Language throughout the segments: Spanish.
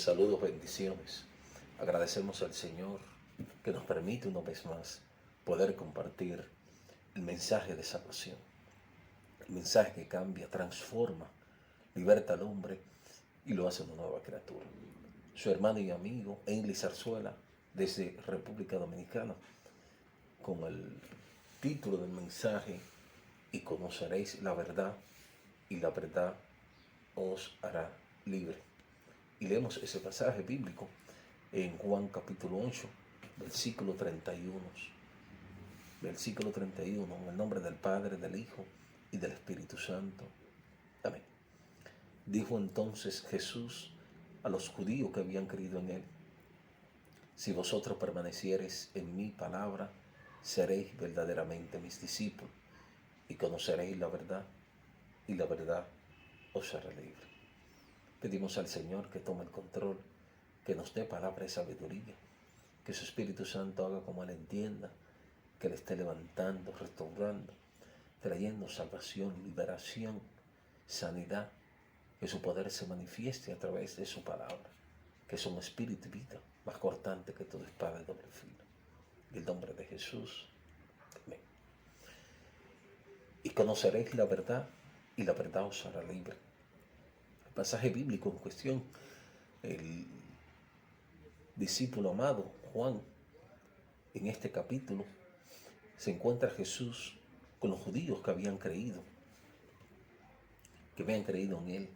Saludos, bendiciones. Agradecemos al Señor que nos permite una vez más poder compartir el mensaje de salvación. El mensaje que cambia, transforma, liberta al hombre y lo hace una nueva criatura. Su hermano y amigo, Enli Zarzuela, desde República Dominicana, con el título del mensaje: y conoceréis la verdad, y la verdad os hará libre. Y leemos ese pasaje bíblico en Juan capítulo 8, versículo 31. Versículo 31, en el nombre del Padre, del Hijo y del Espíritu Santo. Amén. Dijo entonces Jesús a los judíos que habían creído en él: si vosotros permaneciereis en mi palabra, seréis verdaderamente mis discípulos, y conoceréis la verdad, y la verdad os hará libre. Pedimos al Señor que tome el control, que nos dé palabra y sabiduría, que su Espíritu Santo haga como Él entienda, que Él esté levantando, restaurando, trayendo salvación, liberación, sanidad, que su poder se manifieste a través de su palabra, que es un espíritu y vida más cortante que toda espada de doble filo. En el nombre de Jesús. Amén. Y conoceréis la verdad, y la verdad os hará libre. El pasaje bíblico en cuestión, el discípulo amado Juan, en este capítulo se encuentra Jesús con los judíos que habían creído en él.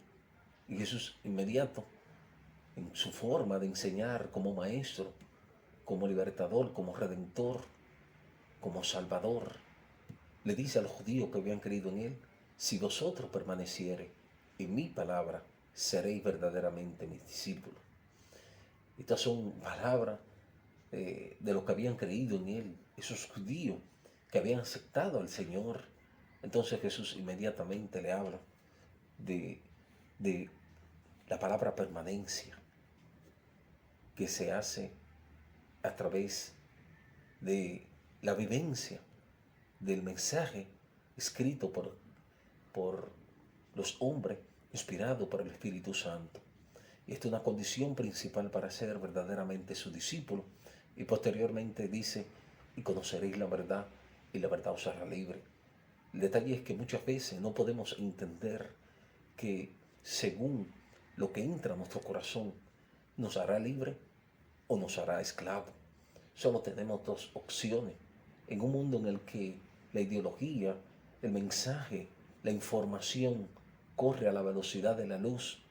Y Jesús inmediato, en su forma de enseñar como maestro, como libertador, como redentor, como salvador, le dice a los judíos que habían creído en él: si vosotros permaneciereis en mi palabra, seréis verdaderamente mis discípulos. Estas son palabras de los que habían creído en él, esos judíos que habían aceptado al Señor. Entonces Jesús inmediatamente le habla de la palabra permanencia, que se hace a través de la vivencia del mensaje escrito por los hombres, inspirado por el Espíritu Santo. Y esta es una condición principal para ser verdaderamente su discípulo. Y posteriormente dice: y conoceréis la verdad, y la verdad os hará libre. El detalle es que muchas veces no podemos entender que según lo que entra a nuestro corazón, nos hará libre o nos hará esclavo. Solo tenemos dos opciones en un mundo en el que la ideología, el mensaje, la información corre a la velocidad de la luz.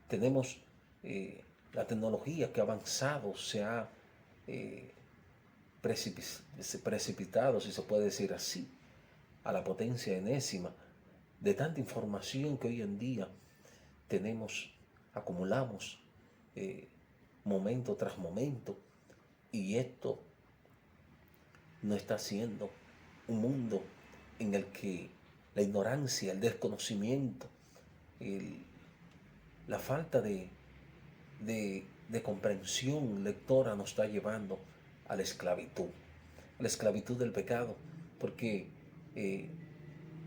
Tenemos la tecnología que ha avanzado, se ha precipitado, si se puede decir así, a la potencia enésima de tanta información que hoy en día acumulamos momento tras momento, y esto no está siendo un mundo en el que la ignorancia, el desconocimiento, la falta de comprensión lectora nos está llevando a la esclavitud del pecado, porque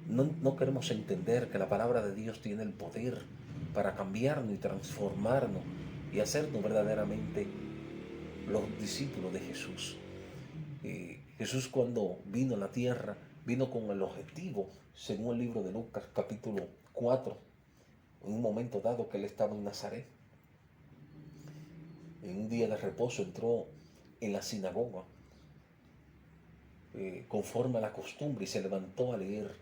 no queremos entender que la palabra de Dios tiene el poder para cambiarnos y transformarnos y hacernos verdaderamente los discípulos de Jesús. Jesús, cuando vino a la tierra, vino con el objetivo, según el libro de Lucas capítulo 4, en un momento dado que él estaba en Nazaret. En un día de reposo entró en la sinagoga conforme a la costumbre, y se levantó a leer,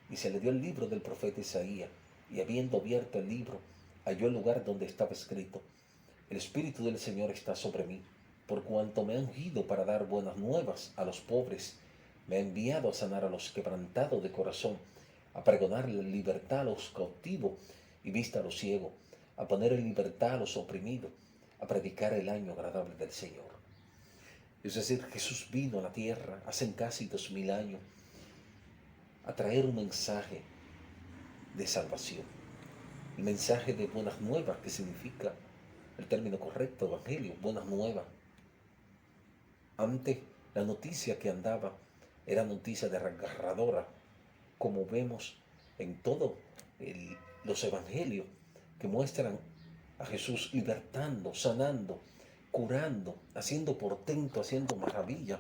y se le dio el libro del profeta Isaías, y habiendo abierto el libro, halló el lugar donde estaba escrito: el Espíritu del Señor está sobre mí, por cuanto me ha ungido para dar buenas nuevas a los pobres, me ha enviado a sanar a los quebrantados de corazón, a pregonar la libertad a los cautivos y vista a los ciegos, a poner en libertad a los oprimidos, a predicar el año agradable del Señor. Es decir, Jesús vino a la tierra hace casi 2000 años a traer un mensaje de salvación, el mensaje de buenas nuevas, que significa el término correcto, evangelio, buenas nuevas. Antes la noticia que andaba era noticia desgarradora, como vemos en todos los evangelios, que muestran a Jesús libertando, sanando, curando, haciendo portento, haciendo maravilla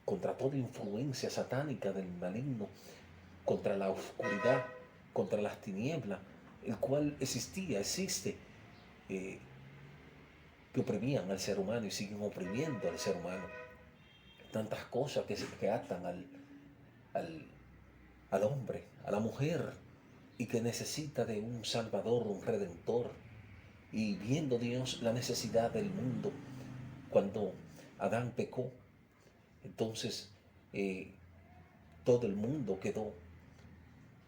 contra toda influencia satánica del maligno, contra la oscuridad, contra las tinieblas, el cual existe, eh, que oprimían al ser humano y siguen oprimiendo al ser humano. Tantas cosas que atan al, al hombre, a la mujer, y que necesita de un Salvador, un Redentor. Y viendo Dios la necesidad del mundo, cuando Adán pecó, entonces todo el mundo quedó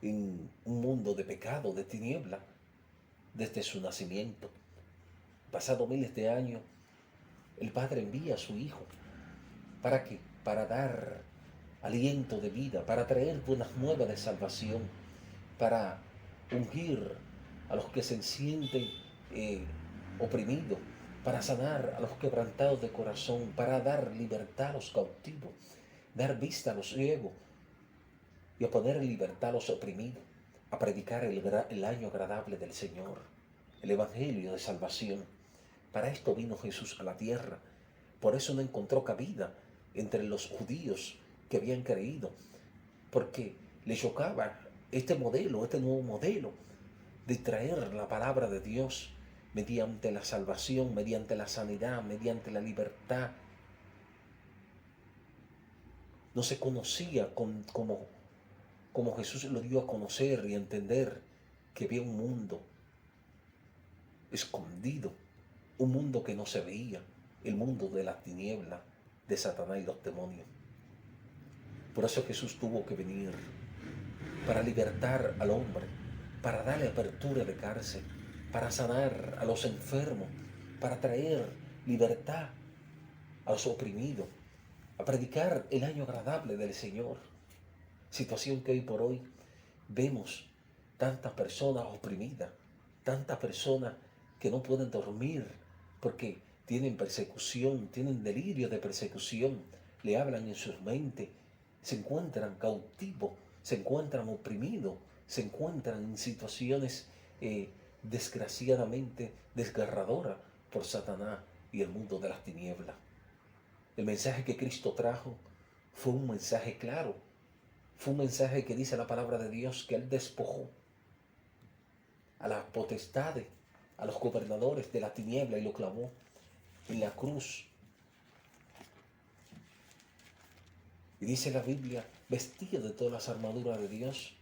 en un mundo de pecado, de tiniebla, desde su nacimiento. Pasado miles de años, el Padre envía a su Hijo. ¿Para qué? Para dar aliento de vida, para traer buenas nuevas de salvación, para ungir a los que se sienten oprimidos, para sanar a los quebrantados de corazón, para dar libertad a los cautivos, dar vista a los ciegos y a poner en libertad a los oprimidos, a predicar el año agradable del Señor, el Evangelio de salvación. Para esto vino Jesús a la tierra. Por eso no encontró cabida entre los judíos que habían creído, porque le chocaba este nuevo modelo de traer la palabra de Dios mediante la salvación, mediante la sanidad, mediante la libertad. No se conocía como Jesús lo dio a conocer y a entender, que había un mundo escondido, un mundo que no se veía, el mundo de las tinieblas, de Satanás y los demonios. Por eso Jesús tuvo que venir para libertar al hombre, para darle apertura de cárcel, para sanar a los enfermos, para traer libertad a los oprimidos, a predicar el año agradable del Señor. Situación que hoy por hoy vemos tantas personas oprimidas, tantas personas que no pueden dormir porque tienen persecución, tienen delirio de persecución, le hablan en sus mentes, se encuentran cautivos, se encuentran oprimidos, se encuentran en situaciones desgraciadamente desgarradoras por Satanás y el mundo de las tinieblas. El mensaje que Cristo trajo fue un mensaje claro, fue un mensaje que dice la palabra de Dios que Él despojó a las potestades, a los gobernadores de la tiniebla y lo clamó en la cruz. Y dice la Biblia, vestido de todas las armaduras de Dios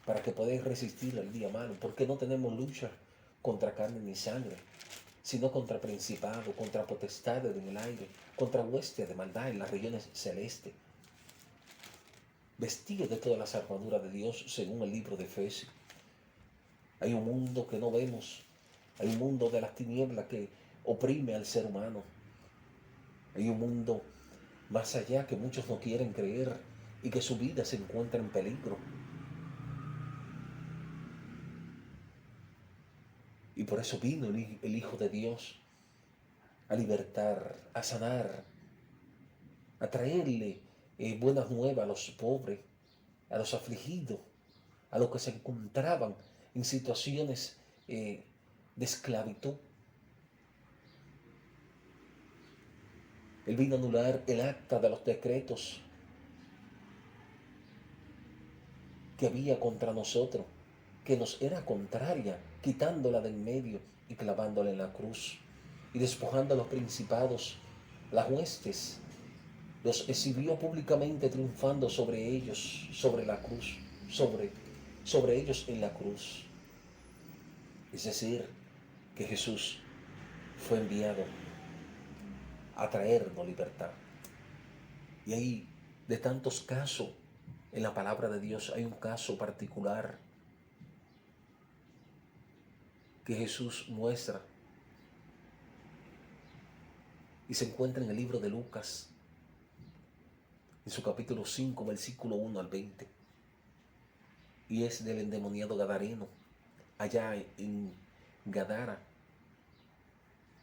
para que podáis resistir al día malo, porque no tenemos lucha contra carne ni sangre, sino contra principados, contra potestades en el aire, contra huestes de maldad en las regiones celestes. Vestido de todas las armaduras de Dios, según el libro de Efesios. Hay un mundo que no vemos, hay un mundo de las tinieblas que oprime al ser humano. Hay un mundo más allá que muchos no quieren creer y que su vida se encuentra en peligro. Y por eso vino el Hijo de Dios a libertar, a sanar, a traerle buenas nuevas a los pobres, a los afligidos, a los que se encontraban en situaciones de esclavitud. Él vino a anular el acta de los decretos que había contra nosotros, que nos era contraria, quitándola de en medio y clavándola en la cruz, y despojando a los principados, las huestes, los exhibió públicamente triunfando sobre ellos, sobre la cruz, sobre ellos en la cruz. Es decir, que Jesús fue enviado a traernos libertad. Y hay de tantos casos en la palabra de Dios, hay un caso particular que Jesús muestra y se encuentra en el libro de Lucas, en su capítulo 5, versículo 1 al 20. Y es del endemoniado gadareno, allá en Gadara,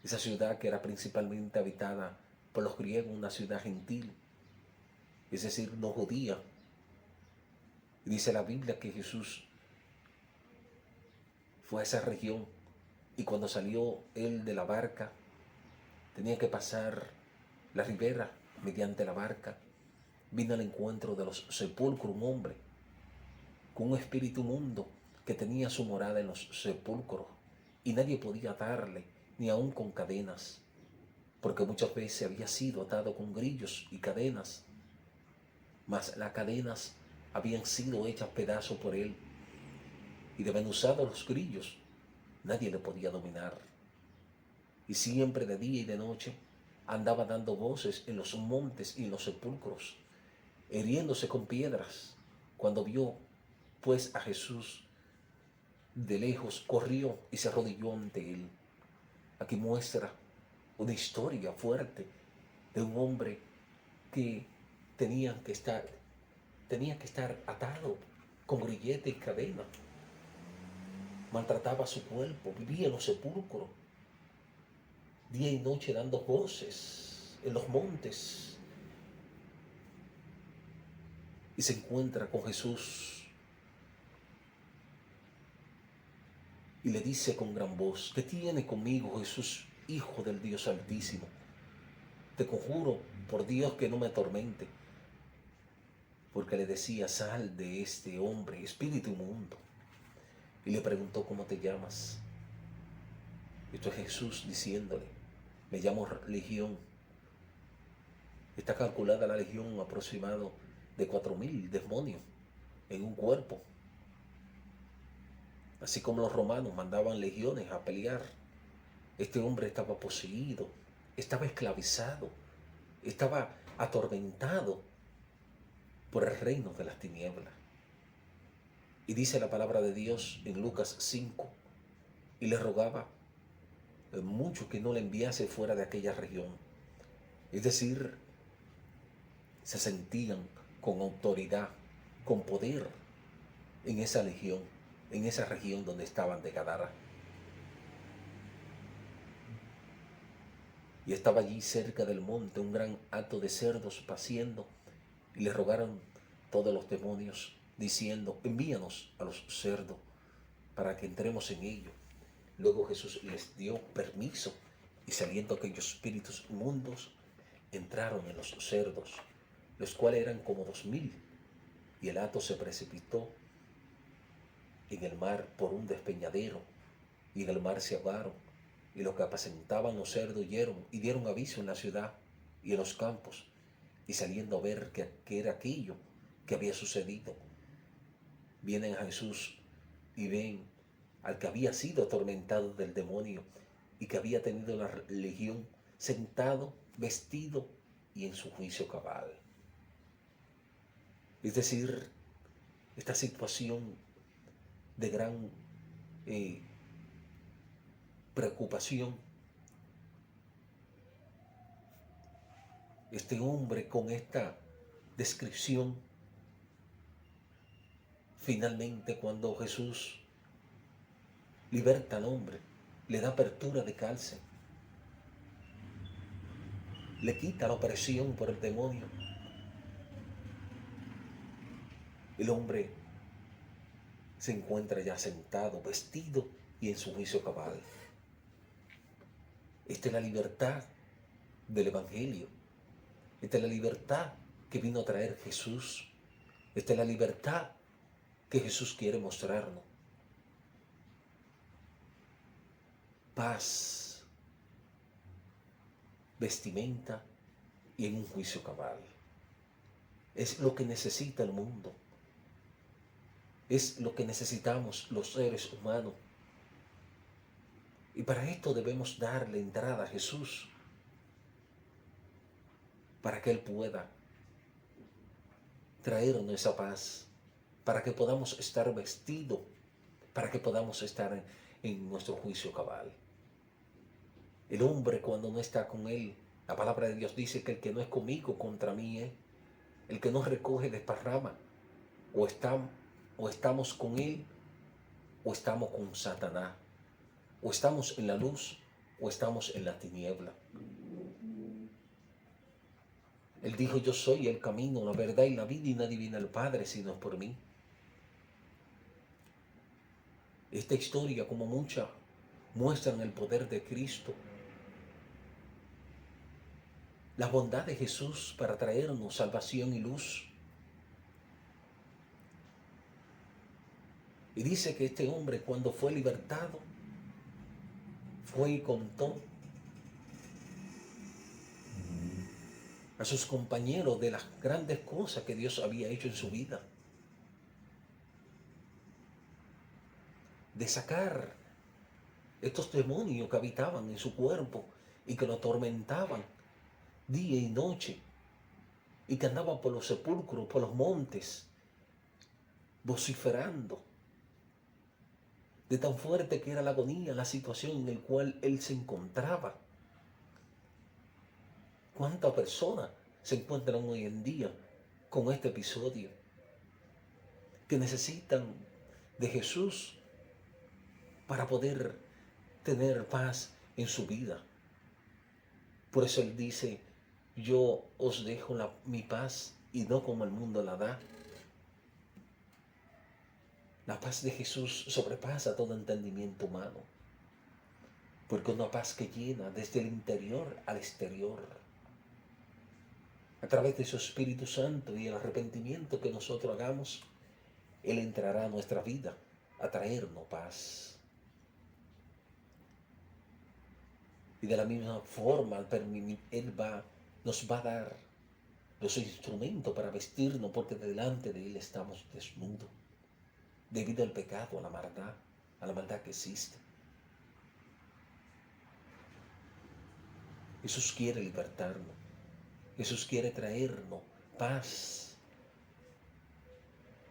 esa ciudad que era principalmente habitada por los griegos, una ciudad gentil, es decir, no judía. Y dice la Biblia que Jesús fue a esa región Y cuando salió él de la barca, tenía que pasar la ribera mediante la barca. Vino al encuentro de los sepulcros un hombre con un espíritu mundo que tenía su morada en los sepulcros y nadie podía atarle, ni aun con cadenas, porque muchas veces había sido atado con grillos y cadenas, mas las cadenas habían sido hechas pedazos por él, y desmenuzados los grillos, nadie le podía dominar. Y siempre de día y de noche andaba dando voces en los montes y en los sepulcros, hiriéndose con piedras. Cuando vio pues a Jesús de lejos, corrió y se arrodilló ante él. Aquí muestra una historia fuerte de un hombre que tenía que estar atado con grillete y cadena. Maltrataba su cuerpo, vivía en los sepulcros, día y noche dando voces en los montes. Y se encuentra con Jesús y le dice con gran voz: ¿qué tiene conmigo, Jesús, Hijo del Dios Altísimo? Te conjuro por Dios que no me atormente. Porque le decía: sal de este hombre, espíritu inmundo. Y le preguntó: ¿cómo te llamas? Esto es Jesús diciéndole: me llamo Legión. Está calculada la legión aproximado de 4.000 demonios en un cuerpo. Así como los romanos mandaban legiones a pelear, este hombre estaba poseído, estaba esclavizado, estaba atormentado por el reino de las tinieblas. Y dice la palabra de Dios en Lucas 5, y le rogaba mucho que no le enviase fuera de aquella región. Es decir, se sentían con autoridad, con poder en esa legión, en esa región donde estaban de Gadara. Y estaba allí cerca del monte un gran hato de cerdos paciendo, y le rogaron todos los demonios, diciendo: envíanos a los cerdos para que entremos en ellos. Luego Jesús les dio permiso, y saliendo aquellos espíritus inmundos, entraron en los cerdos, los cuales eran como 2.000, y el hato se precipitó en el mar por un despeñadero, y en el mar se ahogaron, y los que apacentaban los cerdos huyeron y dieron aviso en la ciudad y en los campos, y saliendo a ver qué era aquello que había sucedido, vienen a Jesús y ven al que había sido atormentado del demonio y que había tenido la legión, sentado, vestido y en su juicio cabal. Es decir, esta situación de gran preocupación, este hombre con esta descripción, finalmente cuando Jesús liberta al hombre, le da apertura de cárcel, le quita la opresión por el demonio, el hombre se encuentra ya sentado, vestido y en su juicio cabal. Esta es la libertad del Evangelio. Esta es la libertad que vino a traer Jesús. Esta es la libertad que Jesús quiere mostrarnos. Paz, vestimenta y en un juicio cabal. Es lo que necesita el mundo. Es lo que necesitamos los seres humanos. Y para esto debemos darle entrada a Jesús, para que Él pueda traernos esa paz, para que podamos estar vestidos, para que podamos estar en nuestro juicio cabal. El hombre, cuando no está con Él, la palabra de Dios dice que el que no es conmigo, contra mí es. El que no recoge desparrama. O estamos con Él, o estamos con Satanás. O estamos en la luz, o estamos en la tiniebla. Él dijo: yo soy el camino, la verdad y la vida, y nadie viene al Padre si no es por mí. Esta historia, como muchas, muestran el poder de Cristo, la bondad de Jesús para traernos salvación y luz. Y dice que este hombre, cuando fue libertado, fue y contó a sus compañeros de las grandes cosas que Dios había hecho en su vida, de sacar estos demonios que habitaban en su cuerpo y que lo atormentaban día y noche, y que andaban por los sepulcros, por los montes, vociferando, de tan fuerte que era la agonía, la situación en la cual él se encontraba. ¿Cuántas personas se encuentran hoy en día con este episodio? Que necesitan de Jesús para poder tener paz en su vida. Por eso Él dice, yo os dejo mi paz y no como el mundo la da. La paz de Jesús sobrepasa todo entendimiento humano, porque es una paz que llena desde el interior al exterior. A través de su Espíritu Santo y el arrepentimiento que nosotros hagamos, Él entrará a nuestra vida a traernos paz. Y de la misma forma, Él nos va a dar los instrumentos para vestirnos, porque delante de Él estamos desnudos, debido al pecado, a la maldad que existe. Jesús quiere libertarnos. Jesús quiere traernos paz.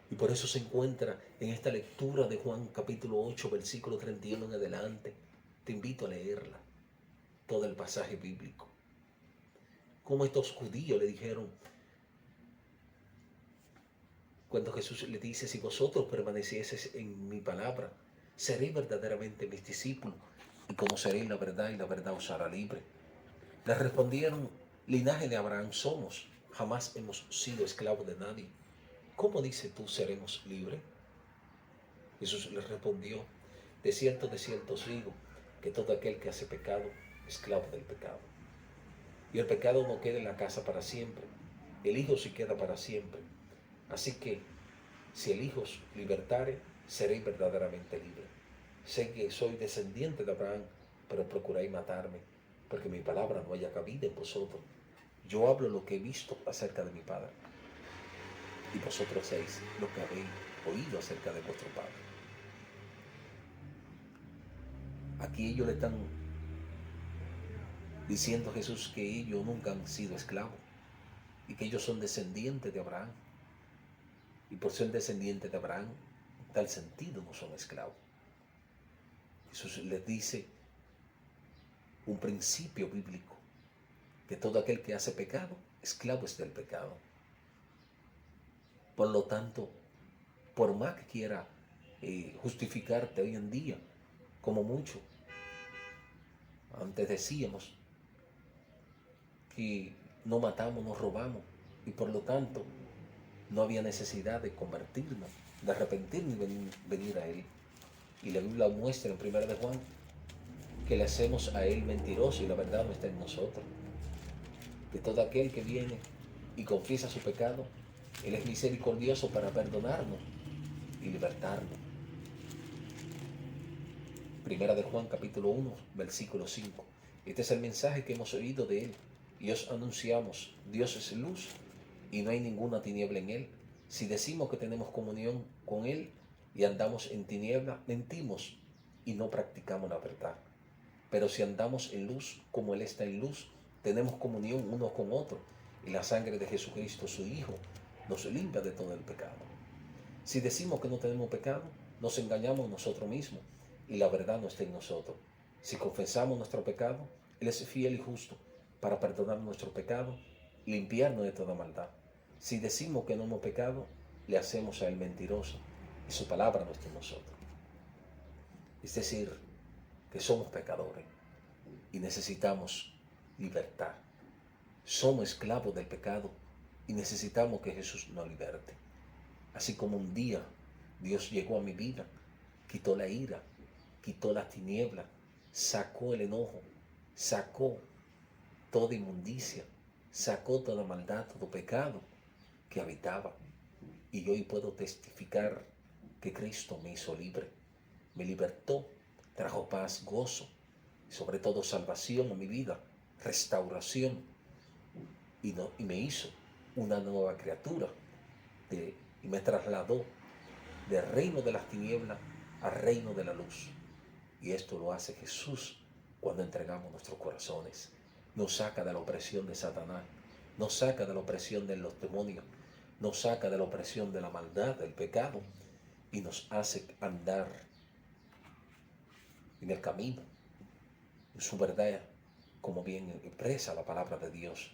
Y por eso se encuentra en esta lectura de Juan capítulo 8, versículo 31 en adelante. Te invito a leerla, todo el pasaje bíblico. Como estos judíos le dijeron, cuando Jesús le dice, si vosotros permanecieseis en mi palabra, seréis verdaderamente mis discípulos y conoceréis la verdad y la verdad os hará libre. Le respondieron, linaje de Abraham somos, jamás hemos sido esclavos de nadie. ¿Cómo dices tú seremos libres? Jesús les respondió, de cierto os digo, que todo aquel que hace pecado, esclavo del pecado. Y el pecado no queda en la casa para siempre, el Hijo sí queda para siempre. Así que, si el Hijo os libertare, seréis verdaderamente libres. Sé que soy descendiente de Abraham, pero procuráis matarme, porque mi palabra no haya cabida en vosotros. Yo hablo lo que he visto acerca de mi Padre, y vosotros hacéis lo que habéis oído acerca de vuestro Padre. Aquí ellos le están diciendo a Jesús que ellos nunca han sido esclavos y que ellos son descendientes de Abraham. Y por ser descendientes de Abraham, en tal sentido no son esclavos. Jesús les dice un principio bíblico, que todo aquel que hace pecado, esclavo es del pecado. Por lo tanto, por más que quiera justificarte hoy en día, como mucho, antes decíamos que no matamos, no robamos, y por lo tanto no había necesidad de convertirnos, de arrepentirnos y venir a Él. Y la Biblia muestra en 1 de Juan que le hacemos a Él mentiroso y la verdad no está en nosotros. Que todo aquel que viene y confiesa su pecado, Él es misericordioso para perdonarnos y libertarnos. 1 de Juan capítulo 1, versículo 5. Este es el mensaje que hemos oído de Él y os anunciamos, Dios es luz y no hay ninguna tiniebla en Él. Si decimos que tenemos comunión con Él y andamos en tiniebla, mentimos y no practicamos la verdad. Pero si andamos en luz como Él está en luz, tenemos comunión uno con otro y la sangre de Jesucristo, su Hijo, nos limpia de todo el pecado. Si decimos que no tenemos pecado, nos engañamos nosotros mismos y la verdad no está en nosotros. Si confesamos nuestro pecado, Él es fiel y justo para perdonar nuestro pecado y limpiarnos de toda maldad. Si decimos que no hemos pecado, le hacemos a Él mentiroso y su palabra no está en nosotros. Es decir, que somos pecadores y necesitamos libertad. Somos esclavos del pecado y necesitamos que Jesús nos liberte. Así como un día Dios llegó a mi vida, quitó la ira, quitó las tinieblas sacó el enojo, sacó toda inmundicia, sacó toda maldad, todo pecado que habitaba. Y hoy puedo testificar que Cristo me hizo libre, me libertó, trajo paz, gozo, y sobre todo salvación a mi vida, restauración, y me hizo una nueva criatura, y me trasladó del reino de las tinieblas al reino de la luz. Y esto lo hace Jesús cuando entregamos nuestros corazones. Nos saca de la opresión de Satanás, nos saca de la opresión de los demonios, nos saca de la opresión de la maldad, del pecado, y nos hace andar en el camino, en su verdad, como bien expresa la palabra de Dios.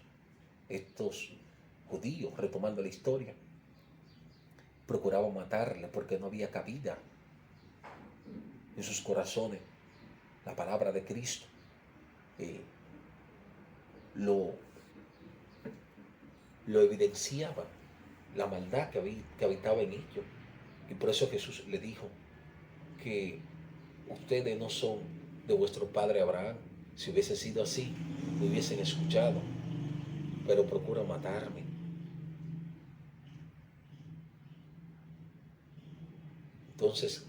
Estos judíos, retomando la historia, procuraban matarle porque no había cabida en sus corazones la palabra de Cristo. Lo evidenciaba la maldad que habitaba en ellos. Y por eso Jesús le dijo que ustedes no son de vuestro padre Abraham. Si hubiese sido así, me hubiesen escuchado, pero procuran matarme. Entonces,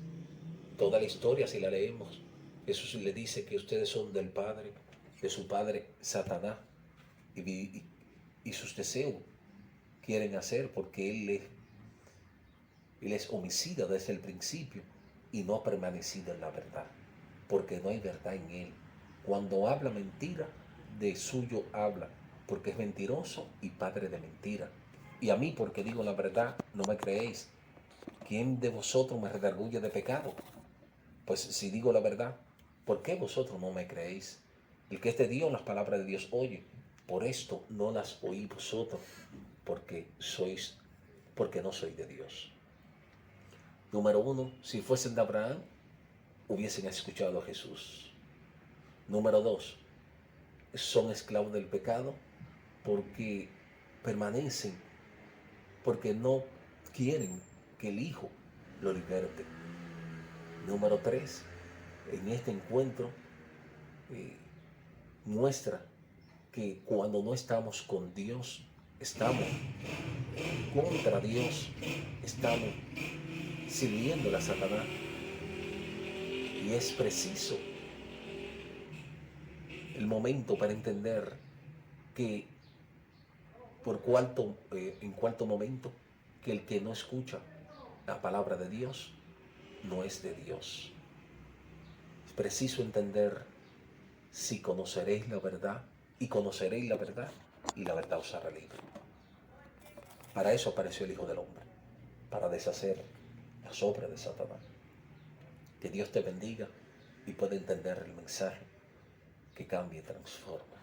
toda la historia, si la leemos, Jesús le dice que ustedes son del padre, de su padre Satanás, y sus deseos quieren hacer, porque él es homicida desde el principio y no ha permanecido en la verdad, porque no hay verdad en él. Cuando habla mentira, de suyo habla, porque es mentiroso y padre de mentira. Y a mí, porque digo la verdad, no me creéis. ¿Quién de vosotros me redarguye de pecado? Pues si digo la verdad, ¿por qué vosotros no me creéis? El que es de Dios, las palabras de Dios oye. Por esto no las oí vosotros, porque no sois de Dios. Número uno, si fuesen de Abraham, hubiesen escuchado a Jesús. Número dos, son esclavos del pecado porque permanecen, porque no quieren que el Hijo lo liberte. Número tres, en este encuentro muestra que cuando no estamos con Dios, estamos contra Dios, estamos sirviendo a Satanás. Y es preciso el momento para entender que en cuarto momento, que el que no escucha la palabra de Dios no es de Dios. Es preciso entender: si conoceréis la verdad, y conoceréis la verdad, y la verdad os hará libre. Para eso apareció el Hijo del Hombre, para deshacer las obras de Satanás. Que Dios te bendiga y pueda entender el mensaje que cambia y transforma.